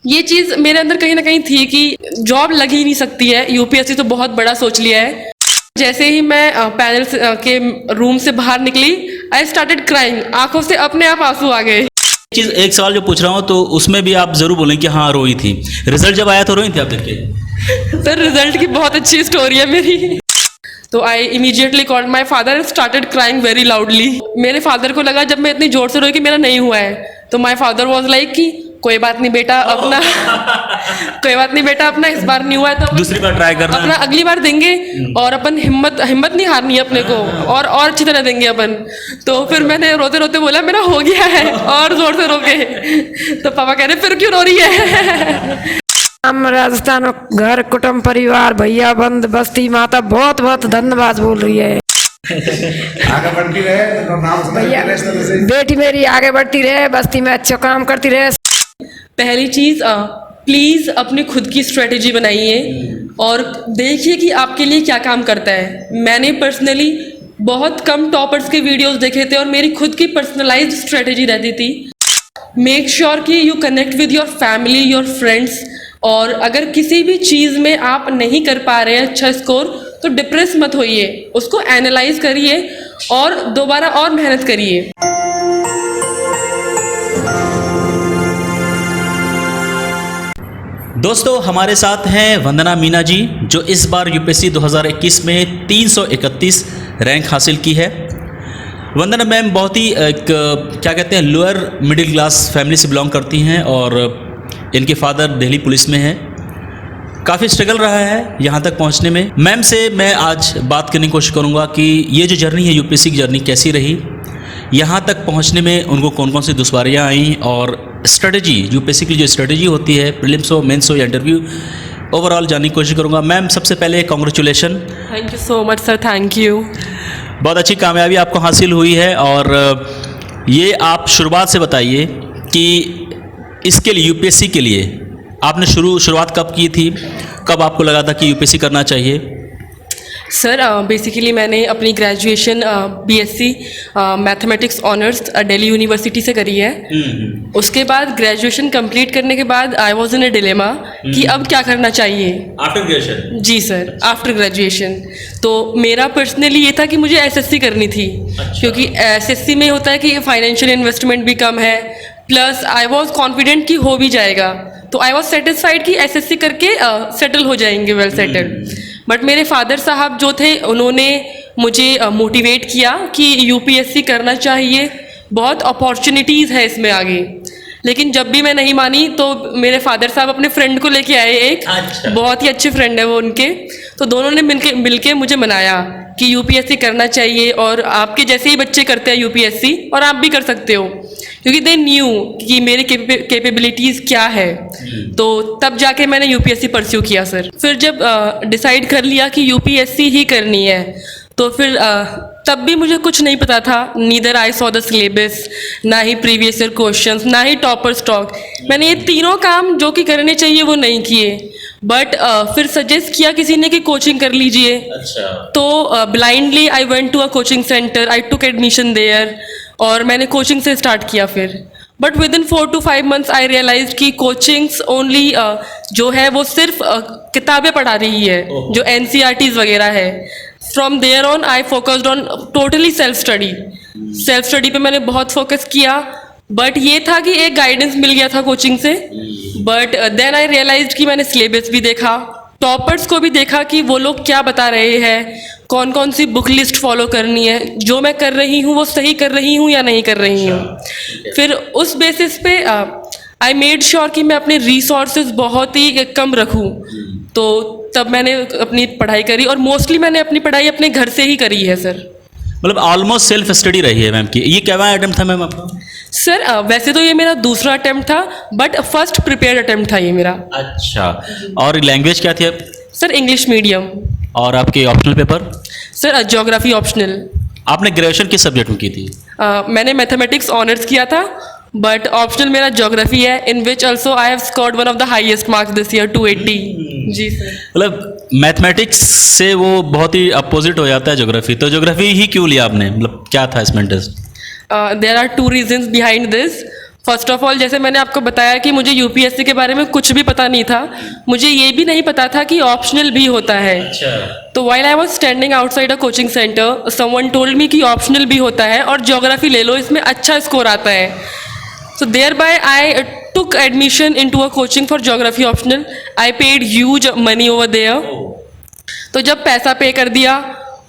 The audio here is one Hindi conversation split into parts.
ये चीज़ मेरे अंदर कहीं ना कहीं थी कि जॉब लग ही नहीं सकती है, यूपीएससी तो बहुत बड़ा सोच लिया है। जैसे ही मैं पैनल के रूम से बाहर निकली, आई स्टार्टेड क्राइंग, आंखों से अपने आप आंसू आ गए। चीज़ एक सवाल जो पूछ रहा हूँ तो उसमें भी आप जरूर बोलें कि हाँ रोई थी। रिजल्ट जब आया तो रोई थी आप देख के? सर रिजल्ट की बहुत अच्छी स्टोरी है मेरी। तो I immediately called my father and started crying very loudly. मेरे फादर को लगा जब मैं इतनी जोर से रोई कि मेरा नहीं हुआ है, तो माई फादर वॉज लाइक कि कोई बात नहीं बेटा अपना कोई बात नहीं बेटा अपना इस बार नहीं हुआ है तो दूसरी बार ट्राई करना, अपना अगली बार देंगे और अपन हिम्मत नहीं हारनी है अपने को, और अच्छी तरह देंगे अपन। तो फिर मैंने रोते रोते बोला मेरा हो गया है, और जोर से रो गए। तो पापा कह रहे फिर क्यों रो रही है? हम राजस्थान घर कुटुंब परिवार भैया बंद बस्ती माता बहुत बहुत धन्यवाद बोल रही है। आगे बढ़ती रहे तो नाम भैया बेटी मेरी आगे बढ़ती रहे, बस्ती में अच्छा काम करती रहे। पहली चीज़ प्लीज़ अपनी खुद की स्ट्रेटेजी बनाइए और देखिए कि आपके लिए क्या काम करता है। मैंने पर्सनली बहुत कम टॉपर्स के वीडियोस देखे थे और मेरी खुद की पर्सनलाइज्ड स्ट्रेटेजी रहती थी। मेक श्योर कि you connect with your family, your friends, और अगर किसी भी चीज़ में आप नहीं कर पा रहे हैं अच्छा स्कोर तो डिप्रेस मत होइए, उसको एनालाइज करिए और दोबारा और मेहनत करिए। दोस्तों हमारे साथ हैं वंदना मीना जी, जो इस बार यूपीएससी 2021 में 331 रैंक हासिल की है। वंदना मैम बहुत ही क्या कहते हैं लोअर मिडिल क्लास फैमिली से बिलोंग करती हैं और इनके फादर दिल्ली पुलिस में हैं। काफ़ी स्ट्रगल रहा है यहाँ तक पहुँचने में। मैम से मैं आज बात करने की कोशिश करूँगा कि ये जो जर्नी है यूपीएससी की जर्नी कैसी रही, यहाँ तक पहुँचने में उनको कौन कौन सी दुश्वारियाँ आई और स्ट्रेटजी यूपीएससी की जो स्ट्रेटजी होती है प्रीलिम्स हो मेंस हो या इंटरव्यू, ओवरऑल जानने की कोशिश करूँगा। मैम सबसे पहले congratulation. Thank you so much sir, thank you. बहुत अच्छी कामयाबी आपको हासिल हुई है और ये आप शुरुआत से बताइए कि इसके लिए यूपीएससी के लिए आपने शुरुआत कब की थी, कब आपको लगा था कि यूपीएससी करना चाहिए? सर बेसिकली मैंने अपनी graduation BSc mathematics honours Delhi university से करी है। उसके बाद ग्रेजुएशन कंप्लीट करने के बाद I was in a dilemma कि अब क्या करना चाहिए आफ्टर ग्रेजुएशन? जी सर, आफ्टर ग्रेजुएशन। तो मेरा पर्सनली ये था कि मुझे एसएससी करनी थी। अच्छा। क्योंकि एसएससी में होता है कि फाइनेंशियल इन्वेस्टमेंट भी कम है, प्लस आई वॉज कॉन्फिडेंट कि हो भी जाएगा। तो आई वॉज सेटिस्फाइड कि एसएससी करके सेटल हो जाएंगे, वेल सेटल्ड। बट मेरे फादर साहब जो थे उन्होंने मुझे मोटिवेट किया कि यूपीएससी करना चाहिए, बहुत अपॉर्चुनिटीज़ है इसमें आगे। लेकिन जब भी मैं नहीं मानी तो मेरे फादर साहब अपने फ्रेंड को लेके आए, एक अच्छा। बहुत ही अच्छे फ्रेंड है वो उनके, तो दोनों ने मिलके मुझे मनाया कि यूपीएससी करना चाहिए और आपके जैसे ही बच्चे करते हैं यूपीएससी और आप भी कर सकते हो, क्योंकि दे न्यू कि मेरी कैपेबिलिटीज़ क्या है। तो तब जाके मैंने यूपीएससी परस्यू किया सर। फिर जब डिसाइड कर लिया कि यूपीएससी ही करनी है तो फिर तब भी मुझे कुछ नहीं पता था, neither I saw the syllabus, ना ही प्रीवियस ईयर क्वेश्चंस, ना ही टॉपर स्टॉक। मैंने ये तीनों काम जो कि करने चाहिए वो नहीं किए। बट फिर सजेस्ट किया किसी ने कि कोचिंग कर लीजिए। अच्छा। तो blindly I went to a coaching centre, I took admission there और मैंने कोचिंग से स्टार्ट किया फिर। But within 4 to 5 months I realise कि कोचिंग्स ओनली जो है वो सिर्फ किताबें पढ़ा रही है, जो NCERTs वगैरह है। From there on I focused on totally self study पे मैंने बहुत फोकस किया। बट ये था कि एक गाइडेंस मिल गया था कोचिंग से। बट देन आई रियलाइज कि मैंने सिलेबस भी देखा, टॉपर्स को भी देखा कि वो लोग क्या बता रहे हैं, कौन कौन सी बुक लिस्ट फॉलो करनी है, जो मैं कर रही हूँ वो सही कर रही हूँ या नहीं कर रही हूँ। फिर उस बेसिस पे आई मेड श्योर कि मैं अपने रिसोर्सेज बहुत ही कम रखूँ। तो तब मैंने अपनी पढ़ाई करी और मोस्टली मैंने अपनी पढ़ाई अपने घर से ही करी है सर। मतलब ऑलमोस्ट सेल्फ स्टडी रही है मैम की। ये क्या अटेम्प्ट था मैम आपका? सर वैसे तो ये मेरा दूसरा अटेम्प्ट था, बट फर्स्ट प्रिपेयर्ड अटेम्प्ट था ये मेरा। अच्छा। और लैंग्वेज क्या थी आप? Sir English medium. और आपके optional paper? Sir geography optional. आपने ग्रेजुएशन किस सब्जेक्ट में की थी? मैंने मैथमेटिक्स ऑनर्स किया था, बट ऑप्शनल मेरा ज्योग्राफी है, in which also I have scored one of the highest marks this year 280। जी सर। मतलब मैथमेटिक्स से वो बहुत ही अपोजिट हो जाता है ज्योग्राफी, तो ज्योग्राफी ही क्यों लिया आपने? मतलब क्या था इसमें interest? There are 2 reasons behind this. First of all जैसे मैंने आपको बताया कि मुझे यूपीएससी के बारे में कुछ भी पता नहीं था, मुझे ये भी नहीं पता था कि ऑप्शनल भी होता है। तो while I was standing outside a coaching centre, someone told me कि ऑप्शनल भी होता है और ज्योग्राफी ले लो, इसमें अच्छा स्कोर आता है। So thereby I took admission into a coaching for geography optional. I paid huge money over there. तो जब पैसा पे कर दिया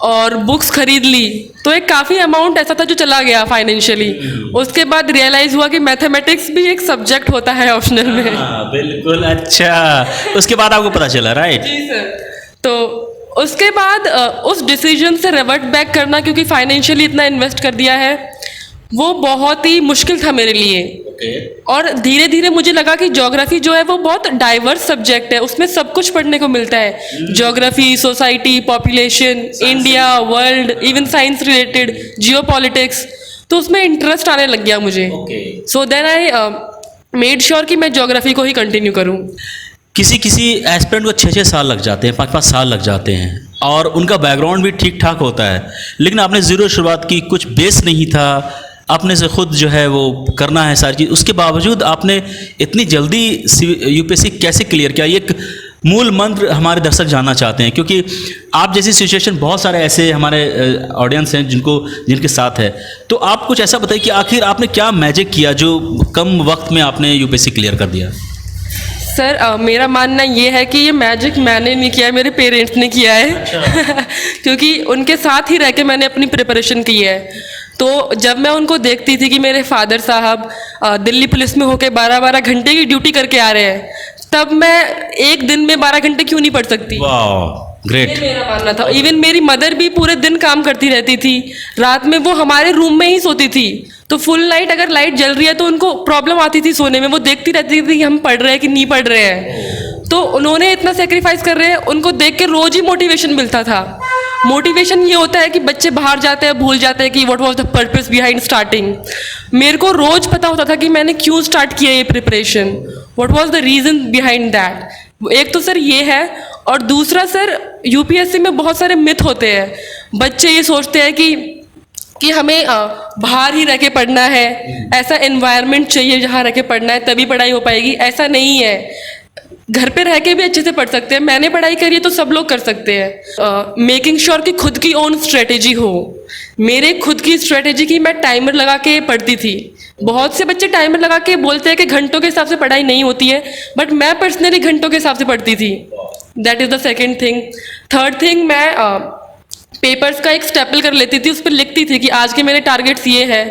और बुक्स खरीद ली तो एक काफ़ी अमाउंट ऐसा था जो चला गया फाइनेंशियली। उसके बाद रियलाइज़ हुआ कि मैथमेटिक्स भी एक सब्जेक्ट होता है ऑप्शनल में। बिल्कुल, अच्छा, उसके बाद आपको पता चला, राइट? जी सर। तो उसके बाद उस डिसीजन से रिवर्ट बैक करना, क्योंकि फाइनेंशियली इतना इन्वेस्ट कर दिया है, वो बहुत ही मुश्किल था मेरे लिए। और धीरे धीरे मुझे लगा कि ज्योग्राफी जो है वो बहुत डाइवर्स सब्जेक्ट है, उसमें सब कुछ पढ़ने को मिलता है। Geography, society, population, India, world, even science related, geopolitics, तो उसमें इंटरेस्ट आने लग गया मुझे। So then I made sure कि मैं ज्योग्राफी को ही कंटिन्यू करूँ। किसी किसी एस्पिरेंट को 6-6 साल लग जाते हैं, 5-5 साल लग जाते हैं और उनका बैकग्राउंड भी ठीक ठाक होता है, लेकिन आपने ज़ीरो शुरुआत की, कुछ बेस नहीं था, आपने से खुद जो है वो करना है सारी चीज़, उसके बावजूद आपने इतनी जल्दी यूपीएससी कैसे क्लियर किया? ये एक मूल मंत्र हमारे दर्शक जानना चाहते हैं, क्योंकि आप जैसी सिचुएशन बहुत सारे ऐसे हमारे ऑडियंस हैं जिनके साथ है। तो आप कुछ ऐसा बताइए कि आखिर आपने क्या मैजिक किया जो कम वक्त में आपने यूपीएससी क्लियर कर दिया? सर मेरा मानना ये है कि ये मैजिक मैंने नहीं किया है, मेरे पेरेंट्स ने किया है। अच्छा। क्योंकि उनके साथ ही रह के मैंने अपनी प्रिपरेशन की है। तो जब मैं उनको देखती थी कि मेरे फादर साहब दिल्ली पुलिस में होकर 12-12 घंटे की ड्यूटी करके आ रहे हैं, तब मैं एक दिन में 12 घंटे क्यों नहीं पढ़ सकती? ग्रेट। ये मेरा मानना था। इवन मेरी मदर भी पूरे दिन काम करती रहती थी, रात में वो हमारे रूम में ही सोती थी। तो फुल नाइट अगर लाइट जल रही है तो उनको प्रॉब्लम आती थी सोने में, वो देखती रहती थी कि हम पढ़ रहे हैं कि नहीं पढ़ रहे हैं। तो उन्होंने इतना सेक्रीफाइस कर रहे हैं, उनको देख के रोज ही मोटिवेशन मिलता था। मोटिवेशन ये होता है कि बच्चे बाहर जाते हैं, भूल जाते हैं कि what was the purpose behind starting. मेरे को रोज पता होता था कि मैंने क्यों स्टार्ट किया ये preparation, what was the reason behind that. एक तो सर ये है, और दूसरा सर यूपीएससी में बहुत सारे मिथ होते हैं। बच्चे ये सोचते हैं कि हमें बाहर ही रह के पढ़ना है, ऐसा एनवायरनमेंट चाहिए जहाँ रह के पढ़ना है तभी पढ़ाई हो पाएगी। ऐसा नहीं है, घर पे रह के भी अच्छे से पढ़ सकते हैं। मैंने पढ़ाई करी है तो सब लोग कर सकते हैं। मेकिंग श्योर कि खुद की ओन स्ट्रेटेजी हो। मेरे खुद की स्ट्रेटेजी की मैं टाइमर लगा के पढ़ती थी। बहुत से बच्चे टाइमर लगा के बोलते हैं कि घंटों के हिसाब से पढ़ाई नहीं होती है, बट मैं पर्सनली घंटों के हिसाब से पढ़ती थी। That is the second thing. Third thing, मैं पेपर्स का एक स्टेपल कर लेती थी, उस पर लिखती थी कि आज के मेरे टारगेट्स ये है,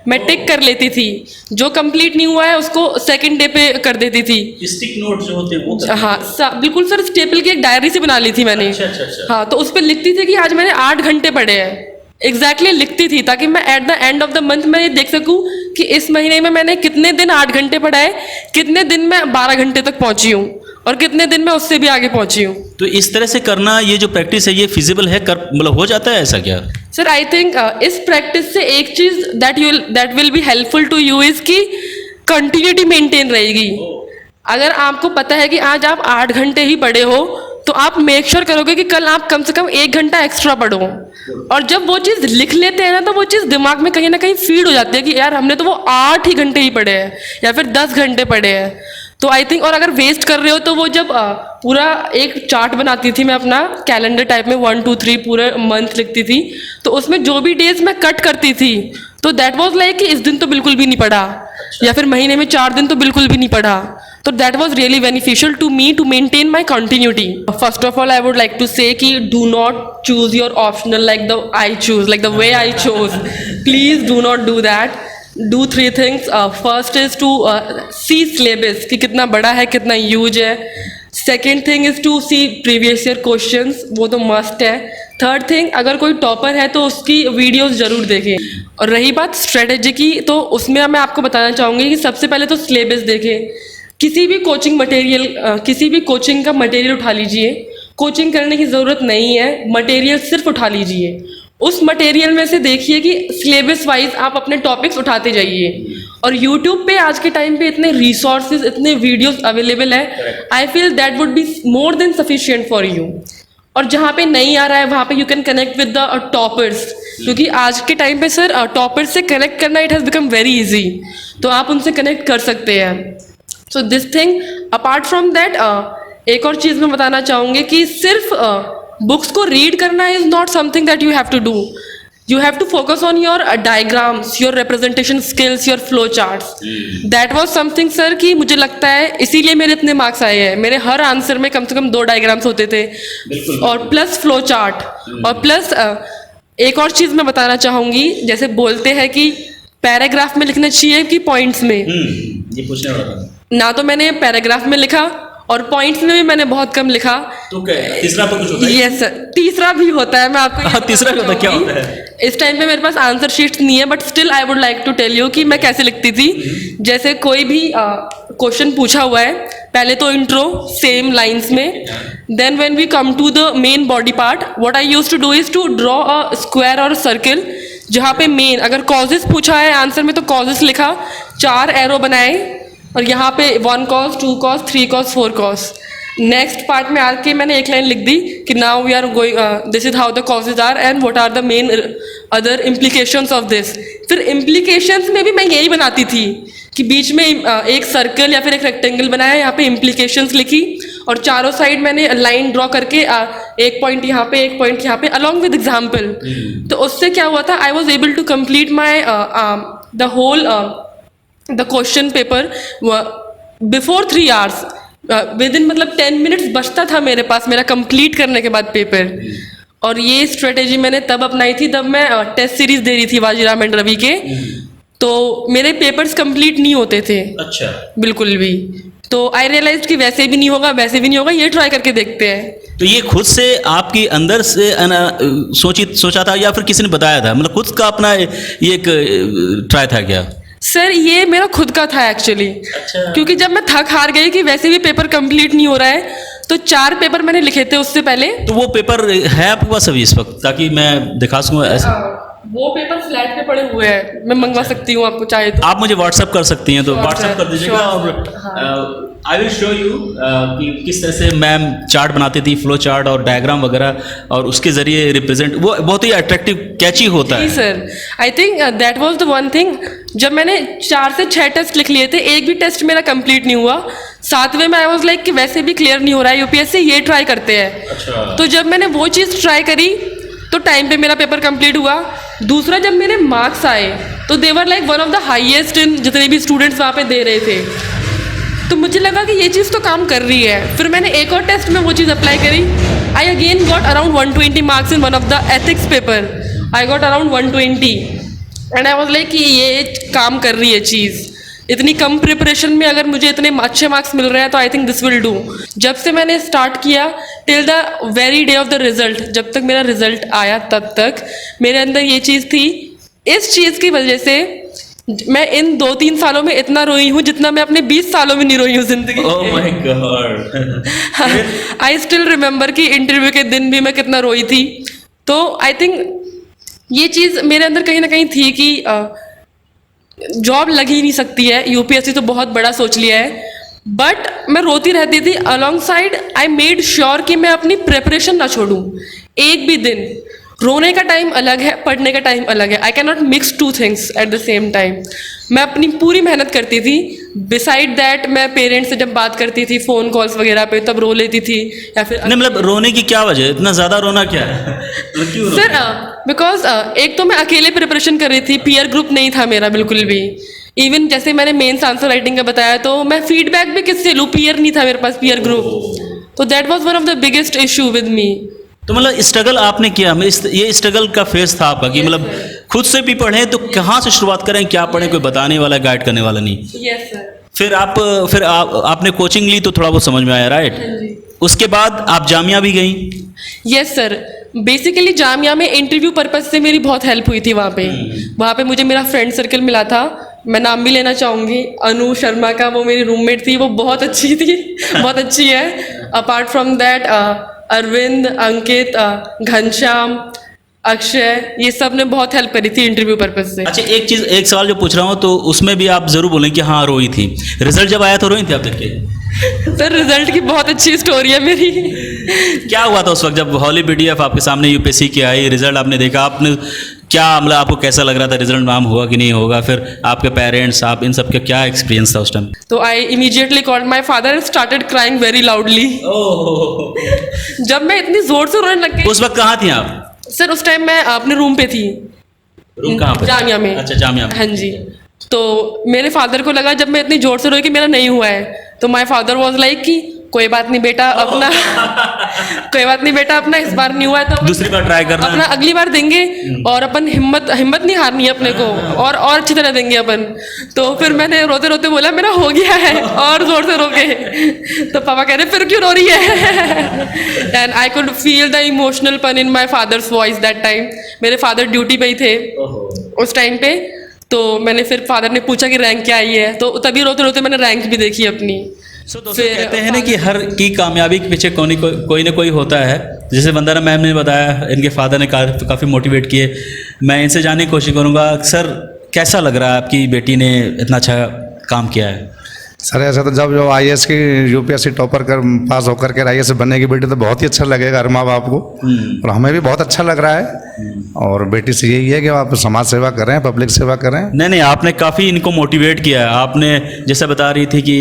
मैं टिक कर लेती थी। जो कंप्लीट नहीं हुआ है उसको सेकंड डे पे कर देती थी। स्टिक नोट जो होते हैं वो? हाँ बिल्कुल सर, स्टेपल की एक डायरी से बना ली थी मैंने। अच्छा। हाँ, तो उस पर लिखती थी कि आज मैंने 8 घंटे पढ़े हैं। एग्जैक्टली लिखती थी ताकि मैं at the end of the month मैं ये देख सकूं कि इस महीने में मैंने कितने दिन 8 घंटे पढ़ा है, कितने दिन मैं 12 घंटे तक पहुंची हूँ और कितने दिन मैं उससे भी आगे पहुंची हूँ। तो इस तरह से करना, ये जो प्रैक्टिस है ये फिजिबल है, कर मतलब हो जाता है ऐसा क्या? सर आई थिंक इस प्रैक्टिस से एक चीज that will be helpful to you is कि कंटिन्यूटी मेंटेन रहेगी। अगर आपको पता है कि आज आप 8 घंटे ही पढ़े हो तो आप मेक श्योर करोगे कि कल आप कम से कम 1 घंटा एक्स्ट्रा पढ़ो। और जब वो चीज़ लिख लेते हैं ना तो वो चीज़ दिमाग में कहीं ना कहीं फीड हो जाती है कि यार हमने तो वो 8 ही घंटे ही पढ़े हैं या फिर 10 घंटे पढ़े हैं। तो आई थिंक, और अगर वेस्ट कर रहे हो तो वो जब पूरा एक चार्ट बनाती थी मैं अपना कैलेंडर टाइप में, 1 2 3 पूरे मंथ लिखती थी, तो उसमें जो भी डेज मैं कट करती थी तो दैट वाज लाइक कि इस दिन तो बिल्कुल भी नहीं पढ़ा, या फिर महीने में 4 दिन तो बिल्कुल भी नहीं पढ़ा। तो that was really beneficial to me to maintain my continuity. First of all I would like to say कि do not choose your optional like the way I chose. Please do not do that. Do 3 things. First is to see syllabus कि कितना बड़ा है, कितना ह्यूज है। Second thing is to see previous year questions, वो तो मस्ट है। थर्ड थिंग, अगर कोई टॉपर है तो उसकी वीडियोस जरूर देखें। और रही बात स्ट्रेटेजी की, तो उसमें मैं आपको बताना चाहूँगी कि सबसे पहले तो सिलेबस देखें। किसी भी कोचिंग मटेरियल, किसी भी कोचिंग का मटेरियल उठा लीजिए। कोचिंग करने की ज़रूरत नहीं है, मटेरियल सिर्फ उठा लीजिए। उस मटेरियल में से देखिए कि सिलेबस वाइज आप अपने टॉपिक्स उठाते जाइए। और यूट्यूब पे आज के टाइम पे इतने रिसोर्सेज, इतने वीडियोस अवेलेबल है, I feel that would be more than sufficient for you. और जहाँ पे नहीं आ रहा है वहाँ पे you can connect with the toppers क्योंकि आज के टाइम पे सर टॉपर से कनेक्ट करना it has become very easy, तो आप उनसे कनेक्ट कर सकते हैं. So this thing apart from that एक और चीज़ मैं बताना चाहूँगी कि सिर्फ बुक्स को रीड करना is not something that you have to do. You have to focus on your diagrams, your representation skills, your flow charts. That was something sir कि मुझे लगता है इसीलिए मेरे इतने मार्क्स आए हैं. मेरे हर आंसर में कम से कम 2 डायग्राम्स होते थे और प्लस फ्लो चार्ट और प्लस एक और चीज़ मैं बताना चाहूँगी. जैसे बोलते हैं कि पैराग्राफ में लिखना चाहिए कि पॉइंट्स में, ये पूछने वाला था. ना तो मैंने पैराग्राफ में लिखा और पॉइंट्स में भी मैंने बहुत कम लिखा. तो क्या तीसरा पर कुछ होता है? यस सर, तीसरा भी होता है. मैं आपको हाँ, तीसरा भी होता है. क्या होता है? इस टाइम पे मेरे पास आंसर शीट्स नहीं है, but still I would like to tell you कि मैं कैसे लिखती थी. जैसे कोई भी क्वेश्चन पूछा हुआ है, पहले तो इंट्रो सेम लाइंस में, then when we come to the main body part, what I used to do is to draw a square और सर्कल, जहाँ पे मेन अगर कॉजेस पूछा है आंसर में तो कॉजेस लिखा, 4 एरो बनाए और यहाँ पे 1 cause 2 cause 3 cause 4 cause. Next part में आके मैंने एक लाइन लिख दी कि now we are going, this is how the causes are and what are the main other implications of this. फिर इम्प्लीकेशंस में भी मैं यही बनाती थी कि बीच में एक सर्कल या फिर एक रेक्टेंगल बनाया, यहाँ पे इम्प्लीकेशंस लिखी और चारों साइड मैंने लाइन ड्रॉ करके एक पॉइंट यहाँ पे एक पॉइंट यहाँ पे अलॉन्ग विद एग्जाम्पल. तो उससे क्या हुआ था, I was able to complete my the whole the question paper before 3 hours. Within मतलब 10 मिनट्स बचता था मेरे पास मेरा कंप्लीट करने के बाद पेपर. और ये स्ट्रेटेजी मैंने तब अपनाई थी जब मैं टेस्ट सीरीज दे रही थी बाजीराव एंड रवि के, तो मेरे पेपर्स कंप्लीट नहीं होते थे. अच्छा. बिल्कुल भी. तो आई रियलाइज कि वैसे भी नहीं होगा, वैसे भी नहीं होगा, ये ट्राई करके देखते हैं. तो ये खुद से आपकी अंदर से सोचा था या फिर किसी ने बताया था, मतलब खुद का अपना ये एक ट्राई था क्या? सर ये मेरा खुद का था एक्चुअली. अच्छा. क्योंकि जब मैं थक हार गई कि वैसे भी पेपर कंप्लीट नहीं हो रहा है, तो 4 पेपर मैंने लिखे थे उससे पहले. तो वो पेपर है आपके पास अभी इस वक्त, ताकि मैं दिखा सकूँ ऐसा? वो पेपर फ्लैट पे पड़े हुए हैं, मैं मंगवा सकती हूँ आपको चाहे तो. आप मुझे व्हाट्सअप कर सकती हैं, तो Sure, व्हाट्सअप कर दीजिएगा. sure, और आई विल शो यू कि किस तरह से मैम चार्ट बनाती थी, फ्लो चार्ट और डायग्राम वगैरह, और उसके ज़रिए रिप्रेजेंट वो बहुत ही अट्रैक्टिव कैची होता जी है. Sir, I think that was the one thing. जब मैंने 4 से 6 टेस्ट लिख लिए थे, एक भी टेस्ट मेरा कंप्लीट नहीं हुआ. 7वें में आई वाज लाइक कि वैसे भी क्लियर नहीं हो रहा है यूपीएससी, ये ट्राई करते हैं. अच्छा. तो जब मैंने वो चीज़ ट्राई करी तो टाइम पे मेरा पेपर कंप्लीट हुआ. दूसरा, जब मेरे मार्क्स आए तो they were like one of the highest in जितने भी स्टूडेंट्स वहाँ पे दे रहे थे. तो मुझे लगा कि ये चीज़ तो काम कर रही है. फिर मैंने एक और टेस्ट में वो चीज़ अप्लाई करी. I again got around 120 marks in one of the ethics paper. I got around 120 and I was like कि ये काम कर रही है चीज़. इतनी कम प्रिपरेशन में अगर मुझे इतने अच्छे मार्क्स मिल रहे हैं तो I think this will do. जब से मैंने स्टार्ट किया till the very day of the result, जब तक मेरा रिजल्ट आया तब तक मेरे अंदर ये चीज़ थी. इस चीज़ की वजह से मैं इन 2-3 सालों में इतना रोई हूँ जितना मैं अपने 20 सालों में नहीं रोई हूँ जिंदगी. Oh my God. I still remember कि इंटरव्यू के दिन भी मैं कितना रोई थी. तो आई थिंक ये चीज़ मेरे अंदर कहीं ना कहीं थी कि जॉब लग ही नहीं सकती है, यूपीएससी तो बहुत बड़ा सोच लिया है. बट मैं रोती रहती थी. Along side I made sure कि मैं अपनी प्रिपरेशन ना छोड़ूं एक भी दिन. रोने का टाइम अलग है, पढ़ने का टाइम अलग है. I can not mix 2 things at the same time. मैं अपनी पूरी मेहनत करती थी. बिसाइड दैट मैं पेरेंट्स से जब बात करती थी फ़ोन कॉल्स वगैरह पे तब रो लेती थी. या फिर नहीं, मतलब रोने की क्या वजह है, इतना ज़्यादा रोना क्या है? मतलब क्यों सर बिकॉज एक तो मैं अकेले प्रिपरेशन कर रही थी, पीयर ग्रुप नहीं था मेरा बिल्कुल भी. इवन जैसे मैंने मेंस आंसर राइटिंग का बताया तो मैं फीडबैक भी किससे लूँ, पीयर नहीं था मेरे पास, पीयर ग्रुप. तो that was one of the biggest issue with me. तो मतलब स्ट्रगल आपने किया, ये स्ट्रगल का फेज था आपका कि मतलब खुद से भी पढ़ें तो कहाँ से शुरुआत करें, क्या पढ़ें, कोई बताने वाला गाइड करने वाला नहीं. Yes sir. फिर आपने कोचिंग ली तो थोड़ा बहुत समझ में आया, राइट? उसके बाद आप जामिया भी गई. Yes sir. बेसिकली जामिया में इंटरव्यू पर्पज से मेरी बहुत हेल्प हुई थी. वहाँ पे मुझे मेरा फ्रेंड सर्कल मिला था. मैं नाम भी लेना चाहूँगी, अनु शर्मा का. वो मेरी रूममेट थी, वो बहुत अच्छी थी, बहुत अच्छी है. अपार्ट फ्रॉम दैट अरविंद, अंकित, घनश्याम, अक्षय, ये सब ने बहुत हेल्प करी थी इंटरव्यू पर्पज से. अच्छा, एक सवाल जो पूछ रहा हूँ तो उसमें भी आप जरूर बोलें कि हाँ रोई थी. रिजल्ट जब आया तो रोई थी आप देख के? सर रिजल्ट की बहुत अच्छी स्टोरी है मेरी. क्या हुआ था उस वक्त जब हॉली पीडीएफ आपके सामने यूपीएससी की आई, रिजल्ट आपने देखा, आपने क्या मतलब आपको कैसा लग रहा था, रिजल्ट मैम हुआ कि नहीं होगा, फिर आपके पेरेंट्स, आप इन सब का क्या एक्सपीरियंस था उस टाइम? तो I immediately called my father and started crying very loudly. जब मैं इतनी जोर से रोने लग गई। उस वक्त कहाँ थी आप? सर उस टाइम मैं अपने रूम पे थी। रूम कहाँ पे? जामिया में। अच्छा, जामिया में। हाँ जी। तो मेरे फादर को लगा जब मैं इतनी जोर से रोई कि मेरा नहीं हुआ है, तो माई फादर वॉज लाइक कि कोई बात नहीं बेटा अपना कोई बात नहीं बेटा अपना इस बार नहीं हुआ है तो दूसरी बार ट्राई करना, अपना अगली बार देंगे और अपन हिम्मत नहीं हारनी है अपने को, और अच्छी तरह देंगे अपन। तो फिर मैंने रोते रोते बोला मेरा हो गया है, और जोर से रो के। तो पापा कह रहे फिर क्यों रो रही है? And I could feel the emotional पन in my father's voice that time. मेरे फादर ड्यूटी पे ही थे उस टाइम पे। तो मैंने फिर फादर ने पूछा कि रैंक क्या आई है, तो तभी रोते रोते मैंने रैंक भी देखी अपनी। दोस्तों कहते हैं ना कि हर की कामयाबी के पीछे कोई ना कोई होता है। जैसे वंदना मैम ने बताया, इनके फादर ने काफ़ी मोटिवेट किए। मैं इनसे जानने की कोशिश करूँगा, सर कैसा लग रहा है आपकी बेटी ने इतना अच्छा काम किया है? सर ऐसा तो जब जो IAS की UPSC टॉपर कर पास होकर के IAS बनेगी बेटी तो बहुत ही अच्छा लगेगा हर माँ बाप को, और हमें भी बहुत अच्छा लग रहा है। और बेटी से यही है कि आप समाज सेवा करें, पब्लिक सेवा करें। नहीं, आपने काफ़ी इनको मोटिवेट किया है। आपने जैसा बता रही थी कि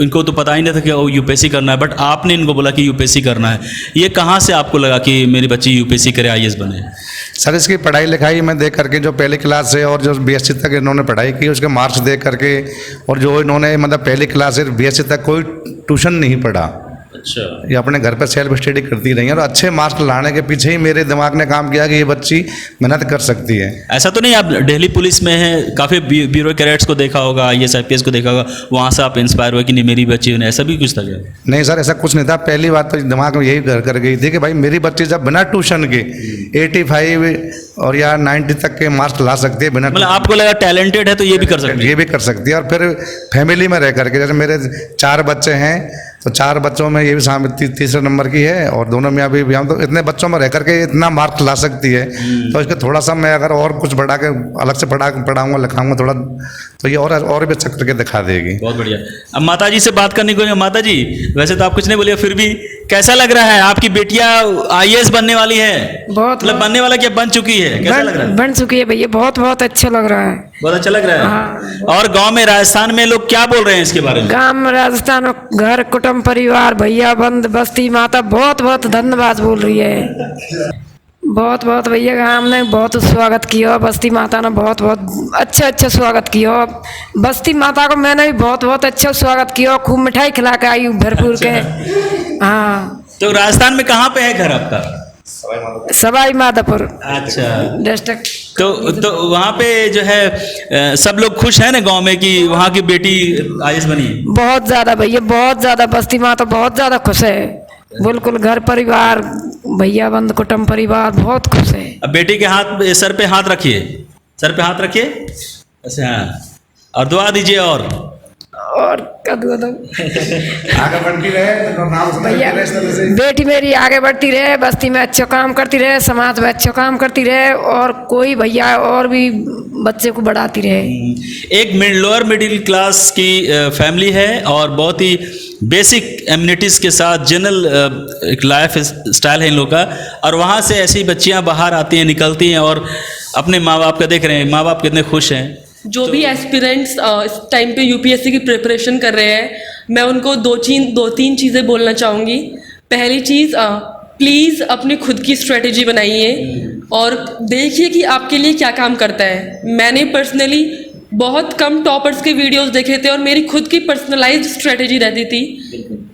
इनको तो पता ही नहीं था कि वो UPSC करना है, बट आपने इनको बोला कि UPSC करना है। ये कहाँ से आपको लगा कि मेरी बच्ची UPSC करे, IAS बने? सर इसकी पढ़ाई लिखाई में देख करके, जो पहली क्लास से और जो BSc तक इन्होंने पढ़ाई की उसके मार्क्स देख करके, और जो इन्होंने मतलब पहली क्लास से BSc तक कोई ट्यूशन नहीं पढ़ा। अच्छा। ये अपने घर पर सेल्फ स्टडी करती रही है, और अच्छे मार्क्स लाने के पीछे ही मेरे दिमाग ने काम किया कि ये बच्ची मेहनत कर सकती है। ऐसा तो नहीं आप दिल्ली पुलिस में हैं, काफ़ी ब्यूरो कैडेट्स को देखा होगा, IAS IPS को देखा होगा, वहाँ से आप इंस्पायर हुए कि नहीं मेरी बच्ची ने, ऐसा भी कुछ था क्या? नहीं सर ऐसा कुछ नहीं था। पहली बात तो दिमाग में यही कर गई थी कि भाई मेरी बच्ची जब बिना ट्यूशन के 85 और या 90 तक के मार्क्स ला सकती है बिना, मतलब आपको लगा टैलेंटेड है तो ये भी कर सकती है? ये भी कर सकती है। और फिर फैमिली में रह करके, जैसे मेरे 4 बच्चे हैं तो 4 बच्चों में ये भी तीसरे नंबर की है, और दोनों में अभी हम तो इतने बच्चों में रह करके इतना मार्क्स ला सकती है। तो इसके थोड़ा सा मैं अगर और कुछ बढ़ा के अलग से पढ़ाऊंगा लिखाऊंगा थोड़ा, तो ये और भी अच्छा करके दिखा देगी। बहुत बढ़िया। अब माता जी से बात करनी को। माता जी वैसे तो आप कुछ नहीं बोलिए, फिर भी कैसा लग रहा है? आपकी बेटियां IAS बनने वाली है, बहुत मतलब बनने वाला क्या बन चुकी है, कैसा लग रहा है? बन चुकी है भैया, बहुत अच्छा लग रहा है। बहुत अच्छा लग रहा है। और गांव में राजस्थान में लोग क्या बोल रहे हैं इसके बारे में? गांव में राजस्थान में घर कुटुंब परिवार भैया बंद बस्ती माता बहुत धन्यवाद बोल रही है। बहुत भैया गांव ने बहुत स्वागत किया, बस्ती माता ने बहुत अच्छा स्वागत किया। बस्ती माता को मैंने भी बहुत अच्छा स्वागत किया, खूब मिठाई खिला के आई हूँ भरपूर के। हाँ। तो राजस्थान में कहाँ पे है घर आपका? सवाई माधोपुर। अच्छा। डिस्ट्रिक्ट। तो वहाँ पे जो है सब लोग खुश हैं ना गांव में कि वहाँ की बेटी IAS बनी है? बहुत ज़्यादा भैया, बहुत ज़्यादा। बस्ती माता बहुत ज़्यादा खुश है, बिल्कुल। घर परिवार भैया बंद कुटुंब परिवार बहुत खुश है। अब बेटी के सर पे हाथ रखिए, सर पे हाथ रखिए। अच्छा, और दुआ दीजिए। और कदू आगे बढ़ती रहे तो नाम भैया, बेटी मेरी आगे बढ़ती रहे, बस्ती में अच्छा काम करती रहे, समाज में अच्छा काम करती रहे, और कोई भैया और भी बच्चे को बढ़ाती रहे। एक लोअर मिडिल क्लास की फैमिली है, और बहुत ही बेसिक एम्यूनिटीज़ के साथ जनरल एक लाइफ स्टाइल है इन लोगों का, और वहाँ से ऐसी बच्चियाँ बाहर आती हैं, निकलती हैं, और अपने माँ बाप का देख रहे हैं, माँ बाप कितने खुश हैं। जो भी एस्पिरेंट्स इस टाइम पे UPSC की प्रिपरेशन कर रहे हैं, मैं उनको दो तीन चीज़ें बोलना चाहूँगी। पहली चीज़, प्लीज़ अपनी खुद की स्ट्रेटजी बनाइए और देखिए कि आपके लिए क्या काम करता है। मैंने पर्सनली बहुत कम टॉपर्स के वीडियोस देखे थे और मेरी खुद की पर्सनलाइज्ड स्ट्रेटजी रहती थी।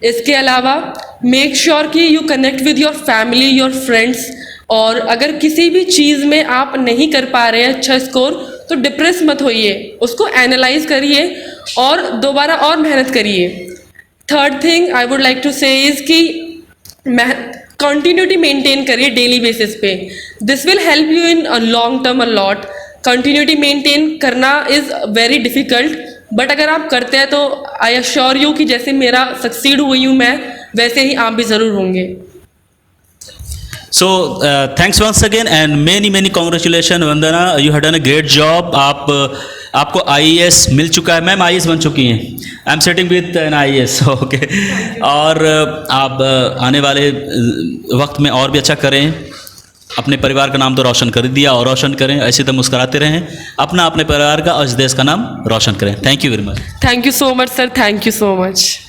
इसके अलावा मेक श्योर कि you connect with your family, your friends, और अगर किसी भी चीज़ में आप नहीं कर पा रहे हैं अच्छा स्कोर, तो डिप्रेस मत होइए, उसको एनालाइज करिए और दोबारा और मेहनत करिए। Third thing I would like to say is कि कंटिन्यूटी मेंटेन करिए डेली बेसिस पे। This will help you in long term a lot. Continuity maintain करना इज़ वेरी डिफ़िकल्ट, बट अगर आप करते हैं तो आई अश्योर यू कि जैसे मेरा सक्सीड हुई हूँ मैं, वैसे ही आप भी ज़रूर होंगे। So thanks once again and many congratulations Vandana, you have done a great job। आपको IAS मिल चुका है, मैम IAS बन चुकी हैं। I am sitting with an IAS, okay. और आप आने वाले वक्त में और भी अच्छा करें। अपने परिवार का नाम तो रोशन कर दिया और रोशन करें, ऐसे तो मुस्कुराते रहें, अपने परिवार का और इस देश का नाम रोशन करें। Thank you very much. Thank you so much, sir. Thank you so much.